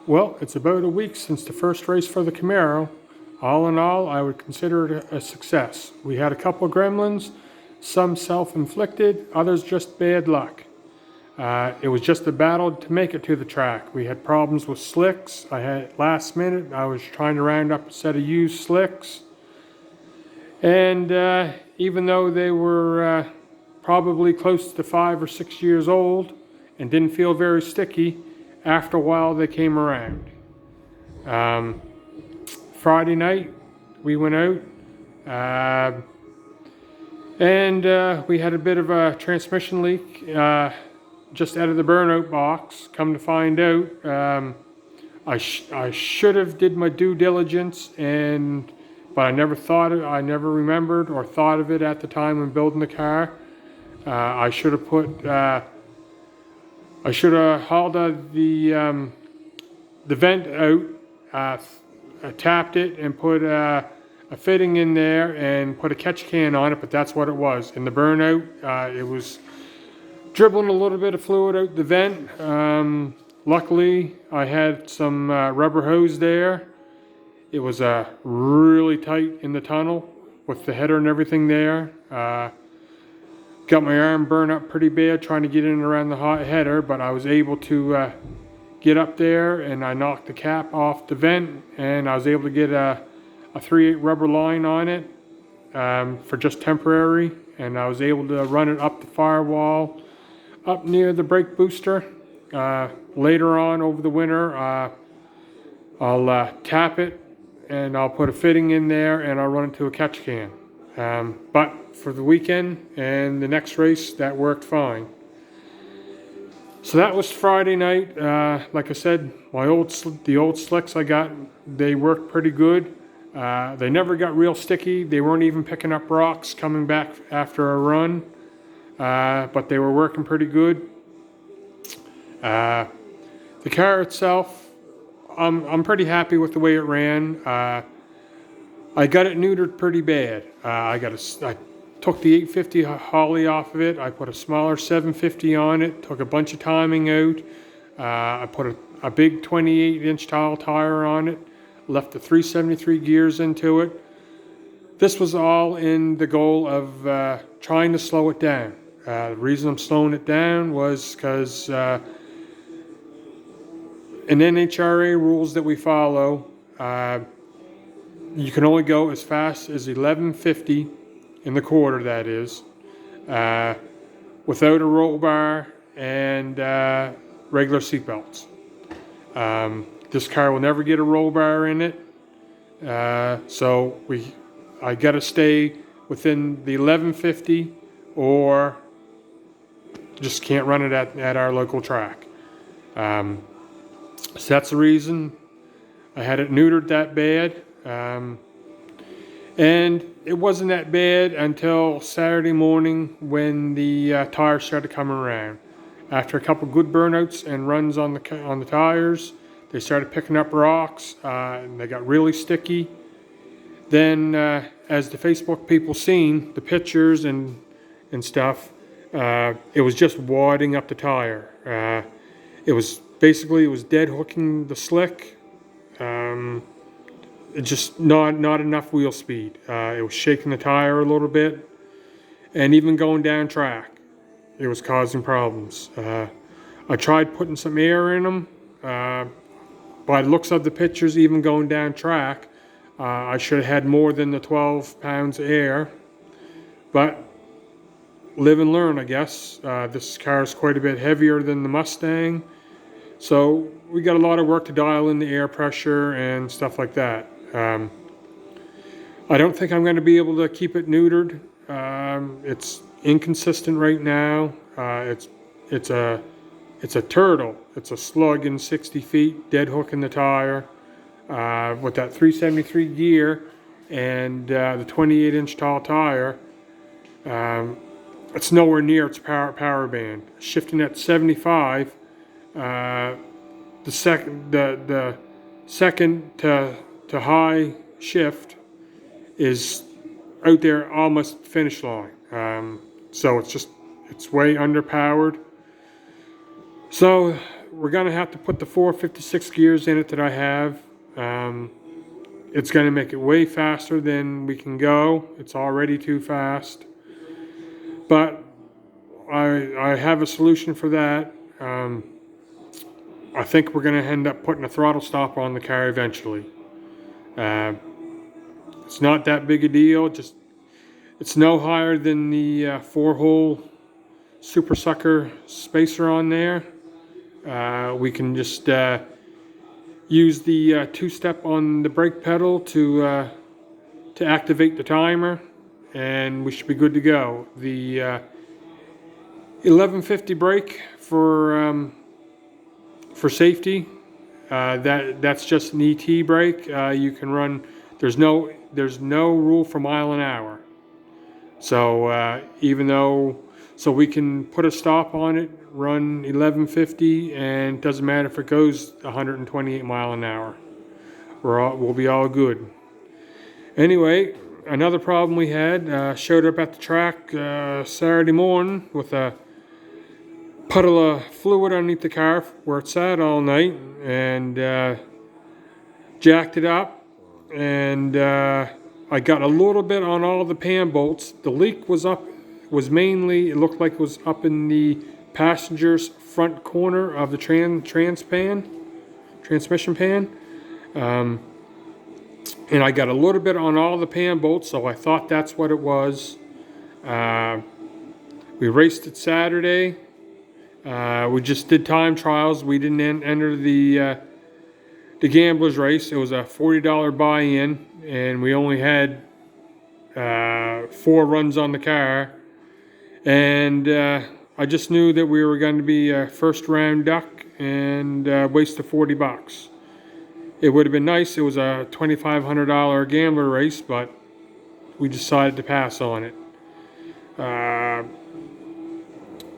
Well, it's about a week since the first race for the Camaro. All in all, I would consider it a success. We had a couple of gremlins, some self-inflicted, others just bad luck. It was just a battle to make it to the track. We had problems with slicks. Last minute, I was trying to round up a set of used slicks. And even though they were probably close to 5 or 6 years old and didn't feel very sticky, after a while they came around. Friday night we went out and we had a bit of a transmission leak just out of the burnout box. Come to find out, I should have did my due diligence, but I never remembered or thought of it at the time when building the car. I should have hauled the vent out, tapped it, and put a fitting in there and put a catch can on it, but that's what it was. In the burnout, it was dribbling a little bit of fluid out the vent. Luckily, I had some rubber hose there. It was really tight in the tunnel with the header and everything there. Got my arm burned up pretty bad trying to get in and around the hot header, but I was able to get up there and I knocked the cap off the vent, and I was able to get a 3/8 rubber line on it for just temporary, and I was able to run it up the firewall up near the brake booster. Later on over the winter, I'll tap it and I'll put a fitting in there and I'll run it to a catch can. But for the weekend and the next race, that worked fine. So that was Friday night. Like I said, the old slicks I got, they worked pretty good. They never got real sticky. They weren't even picking up rocks coming back after a run, but they were working pretty good. The car itself, I'm pretty happy with the way it ran. I got it neutered pretty bad. I took the 850 Holley off of it. I put a smaller 750 on it. Took a bunch of timing out. I put a big 28-inch tall tire on it. Left the 373 gears into it. This was all in the goal of trying to slow it down. The reason I'm slowing it down was because in NHRA rules that we follow, you can only go as fast as 1150 in the quarter, that is, without a roll bar and regular seatbelts. This car will never get a roll bar in it, so I got to stay within the 1150 or just can't run it at our local track. So that's the reason I had it neutered that bad. And it wasn't that bad until Saturday morning when the tires started coming around. After a couple good burnouts and runs on the tires, they started picking up rocks and they got really sticky. Then as the Facebook people seen the pictures and stuff, it was just wadding up the tire. It was dead hooking the slick. Just not enough wheel speed. It was shaking the tire a little bit, and even going down track, it was causing problems. I tried putting some air in them. By the looks of the pictures, even going down track, I should have had more than the 12 pounds of air, but live and learn, I guess. This car is quite a bit heavier than the Mustang, so we got a lot of work to dial in the air pressure and stuff like that. I don't think I'm going to be able to keep it neutered. It's inconsistent right now. It's a turtle. It's a slug in 60 feet, dead hook in the tire, with that 373 gear and the 28-inch tall tire. It's nowhere near its power band. Shifting at 75, the second to high shift is out there almost finish line. So it's way underpowered. So we're gonna have to put the 456 gears in it that I have. It's gonna make it way faster than we can go. It's already too fast. But I have a solution for that. I think we're gonna end up putting a throttle stopper on the car eventually. It's not that big a deal. Just it's no higher than the 4-hole Super Sucker spacer on there. We can just use the 2-step on the brake pedal to activate the timer, and we should be good to go. The 1150 brake for safety. That's just an ET brake. You can run. There's no rule for mile an hour. So so we can put a stop on it, run 1150, and it doesn't matter if it goes 128 mile an hour. We'll be all good. Anyway, another problem we had, showed up at the track Saturday morning with a puddle of fluid underneath the car where it sat all night, and jacked it up, and I got a little bit on all the pan bolts. The leak was mainly, it looked like it was up in the passenger's front corner of the transmission pan. And I got a little bit on all the pan bolts, so I thought that's what it was. We raced it Saturday. We just did time trials. We didn't enter the gambler's race. It was a $40 buy-in, and we only had 4 runs on the car. And I just knew that we were going to be a first round duck and waste of $40. It would have been nice. It was a $2,500 gambler race, but we decided to pass on it.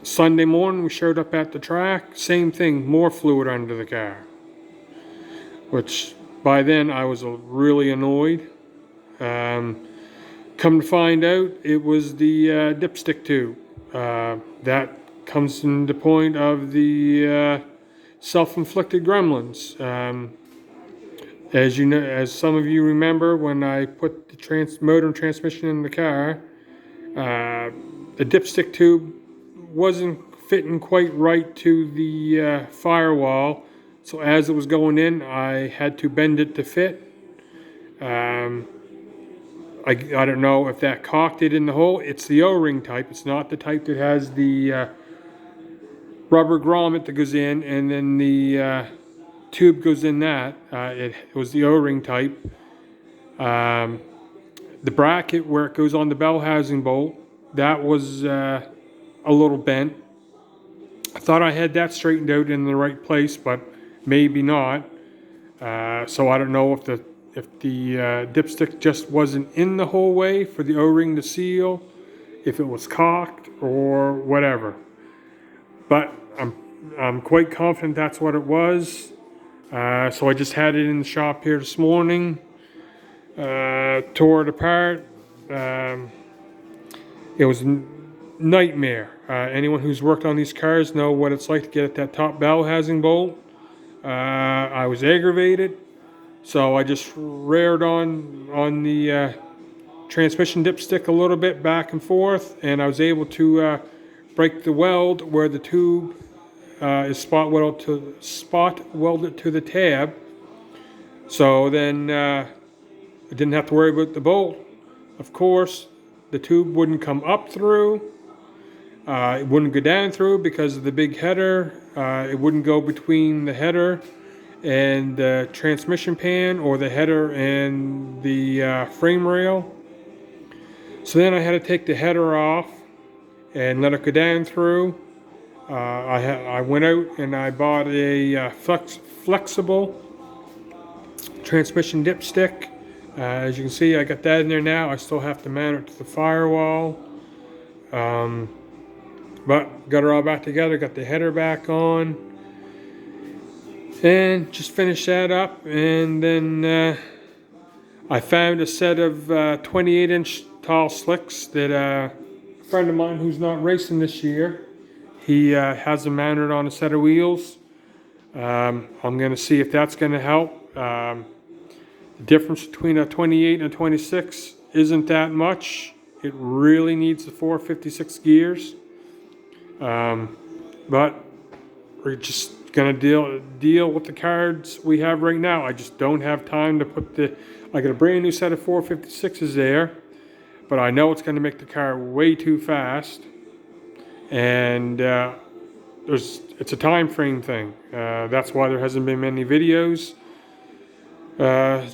Sunday morning, we showed up at the track. Same thing, more fluid under the car. Which, by then, I was really annoyed. Come to find out, it was the dipstick tube. That comes in the point of the self-inflicted gremlins. As you know, as some of you remember, when I put the motor and transmission in the car, the dipstick tube wasn't fitting quite right to the firewall. So as it was going in, I had to bend it to fit. I don't know if that cocked it in the hole. It's the O-ring type. It's not the type that has the rubber grommet that goes in and then the tube goes in that. It was the O-ring type. The bracket where it goes on the bell housing bolt, that was a little bent. I thought I had that straightened out in the right place, but maybe not. So I don't know if the dipstick just wasn't in the whole way for the O-ring to seal, if it was cocked or whatever. But I'm quite confident that's what it was. So I just had it in the shop here this morning, tore it apart. It was a nightmare. Anyone who's worked on these cars know what it's like to get at that top bell housing bolt. I was aggravated, so I just reared on the transmission dipstick a little bit back and forth, and I was able to break the weld where the tube is spot welded to the tab. So then I didn't have to worry about the bolt. Of course, the tube wouldn't come up through. It wouldn't go down through because of the big header. It wouldn't go between the header and the transmission pan, or the header and the frame rail. So then I had to take the header off and let it go down through. I went out and I bought a flexible transmission dipstick. As you can see, I got that in there now. I still have to mount it to the firewall. But got it all back together, got the header back on, and just finished that up. And then I found a set of 28-inch tall slicks that a friend of mine who's not racing this year, he has them mounted on a set of wheels. I'm going to see if that's going to help. The difference between a 28 and a 26 isn't that much. It really needs the 456 gears. But we're just gonna deal with the cards we have right now. I just don't have time to put I got a brand new set of 456s there, but I know it's gonna make the car way too fast, and it's a time frame thing. That's why there hasn't been many videos.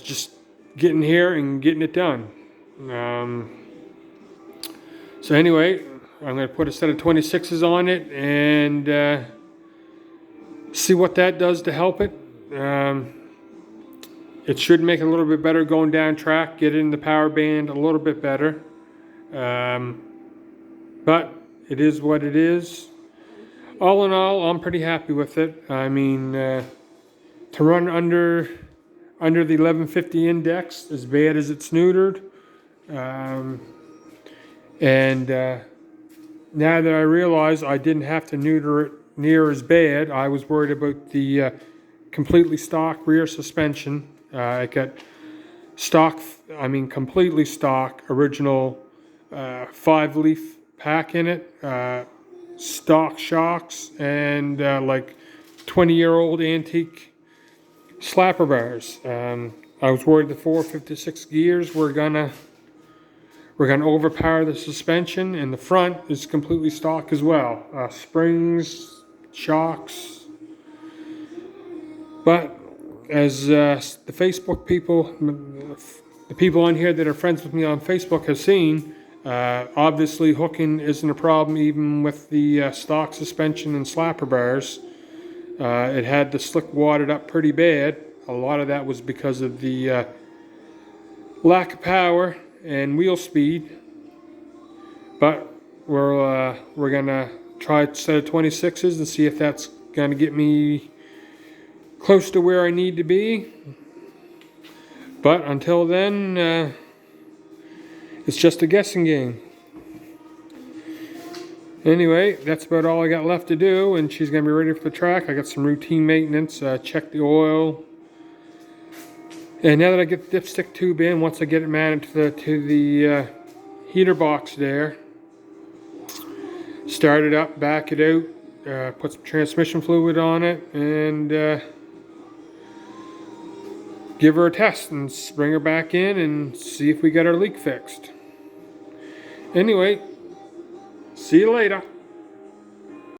Just getting here and getting it done. So anyway, I'm going to put a set of 26s on it and see what that does to help it. It should make it a little bit better going down track, get it in the power band a little bit better. But it is what it is. All in all, I'm pretty happy with it. I mean, to run under the 1150 index, as bad as it's neutered, and now that I realize I didn't have to neuter it near as bad, I was worried about the completely stock rear suspension. I got completely stock original 5-leaf pack in it, stock shocks, and like 20-year-old antique slapper bars. I was worried the 456 gears were gonna overpower the suspension, and the front is completely stock as well. Springs, shocks. But as the Facebook people, the people on here that are friends with me on Facebook have seen, obviously hooking isn't a problem even with the stock suspension and slapper bars. It had the slick wadded up pretty bad. A lot of that was because of the lack of power and wheel speed. But we're gonna try a set of 26s and see if that's gonna get me close to where I need to be. But until then, it's just a guessing game. Anyway, that's about all I got left to do, and she's gonna be ready for the track. I got some routine maintenance, check the oil. And now that I get the dipstick tube in, once I get it mounted to the heater box there, start it up, back it out, put some transmission fluid on it, and give her a test and bring her back in and see if we got our leak fixed. Anyway, see you later.